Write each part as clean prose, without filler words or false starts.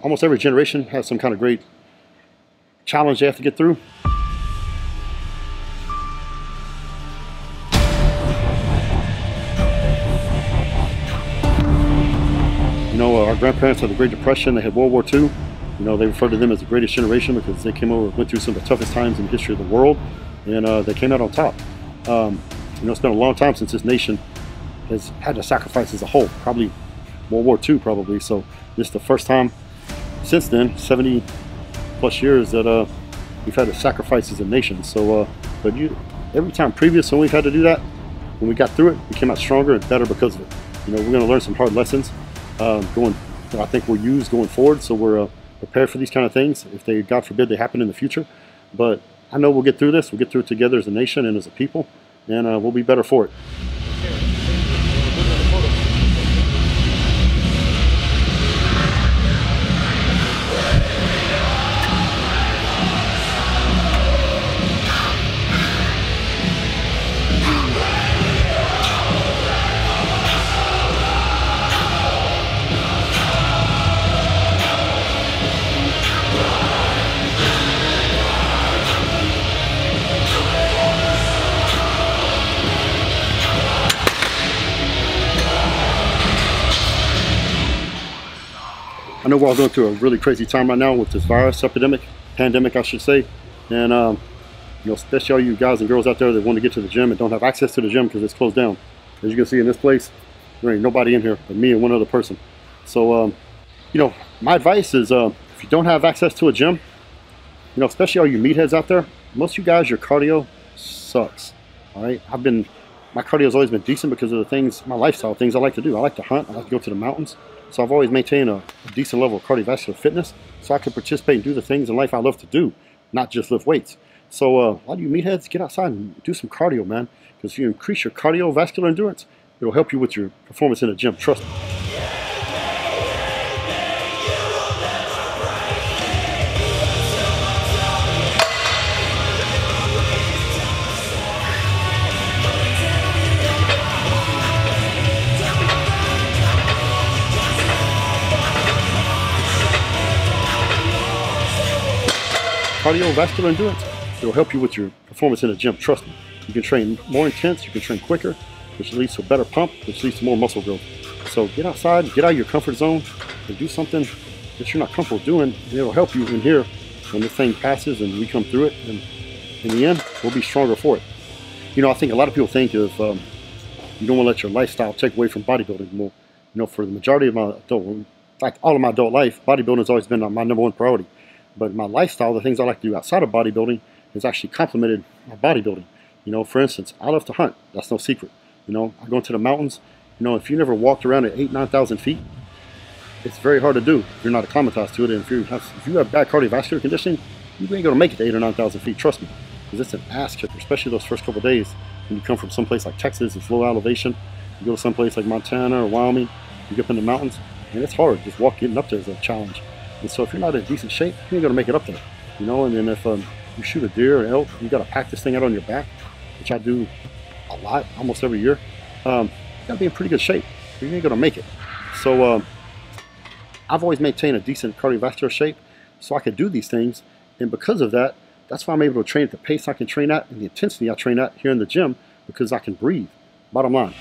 almost every generation has some kind of great challenge they have to get through. You know, our grandparents had the Great Depression, they had World War II. You know, they refer to them as the greatest generation because they came over, went through some of the toughest times in the history of the world, and they came out on top. You know, it's been a long time since this nation has had to sacrifice as a whole, probably World War II probably. So this is the first time since then, 70 plus years, that we've had to sacrifice as a nation. So, but every time previous when we've had to do that, when we got through it, we came out stronger and better because of it. You know, we're going to learn some hard lessons I think we'll use going forward. So we're prepared for these kind of things if they, God forbid, they happen in the future. But I know we'll get through this. We'll get through it together as a nation and as a people, and we'll be better for it. I know we're all going through a really crazy time right now with this virus pandemic, I should say. And, you know, especially all you guys and girls out there that want to get to the gym and don't have access to the gym because it's closed down. As you can see in this place, there ain't nobody in here but me and one other person. So, you know, my advice is if you don't have access to a gym, you know, especially all you meatheads out there, most of you guys, your cardio sucks. All right. My cardio has always been decent because of the things, my lifestyle, things I like to do. I like to hunt. I like to go to the mountains. So I've always maintained a decent level of cardiovascular fitness so I can participate and do the things in life I love to do, not just lift weights. So a lot of you meatheads, get outside and do some cardio, man. Because if you increase your cardiovascular endurance, it'll help you with your performance in the gym. Trust me. Cardiovascular endurance, it'll help you with your performance in the gym. Trust me. You can train more intense, you can train quicker, which leads to a better pump, which leads to more muscle growth. So get outside, get out of your comfort zone, and do something that you're not comfortable doing, and it'll help you in here when this thing passes and we come through it, and in the end, we'll be stronger for it. You know, I think a lot of people think if you don't want to let your lifestyle take away from bodybuilding. Well, you know, for the majority of my in fact, all of my adult life, bodybuilding has always been my #1 priority. But my lifestyle, the things I like to do outside of bodybuilding, has actually complemented my bodybuilding. You know, for instance, I love to hunt. That's no secret. You know, I go into the mountains. You know, if you never walked around at 8,000 to 9,000 feet, it's very hard to do if you're not acclimatized to it. And if you have bad cardiovascular conditioning, you ain't going to make it to 8,000 or 9,000 feet. Trust me, because it's an ass kicker, especially those first couple of days when you come from someplace like Texas. It's low elevation. You go to someplace like Montana or Wyoming, you get up in the mountains, and it's hard. Just getting up there is a challenge. And so if you're not in decent shape, you ain't gonna make it up there, you know. And then if you shoot a deer or elk, you gotta pack this thing out on your back, which I do a lot, almost every year. You gotta be in pretty good shape, or you ain't gonna make it. So I've always maintained a decent cardiovascular shape, so I could do these things. And because of that, that's why I'm able to train at the pace I can train at and the intensity I train at here in the gym, because I can breathe. Bottom line.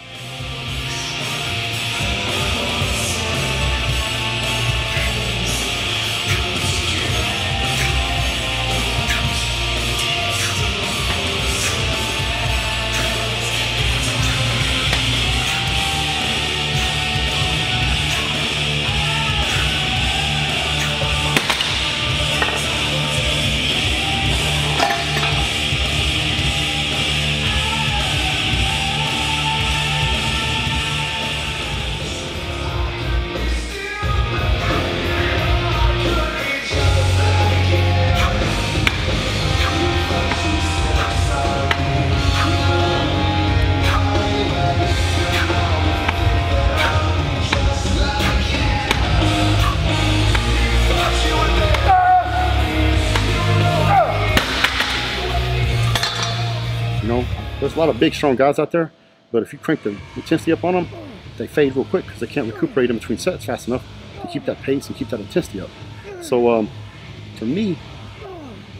There's a lot of big, strong guys out there, but if you crank the intensity up on them, they fade real quick because they can't recuperate in between sets fast enough to keep that pace and keep that intensity up. So to me,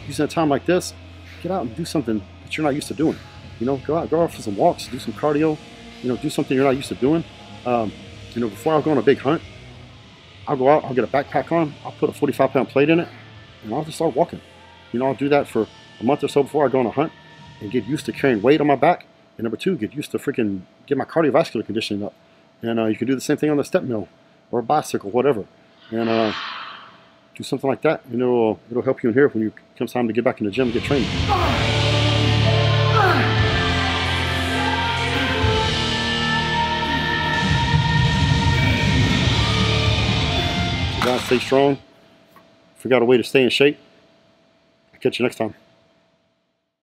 using a time like this, get out and do something that you're not used to doing. You know, go out for some walks, do some cardio, you know, do something you're not used to doing. You know, before I go on a big hunt, I'll go out, I'll get a backpack on, I'll put a 45-pound plate in it, and I'll just start walking. You know, I'll do that for a month or so before I go on a hunt and get used to carrying weight on my back. And number two, get used to freaking get my cardiovascular conditioning up. And you can do the same thing on the step mill or a bicycle, whatever. And do something like that. You know, it'll help you in here when it comes time to get back in the gym and get training. So guys, stay strong. Figure out a way to stay in shape. I'll catch you next time.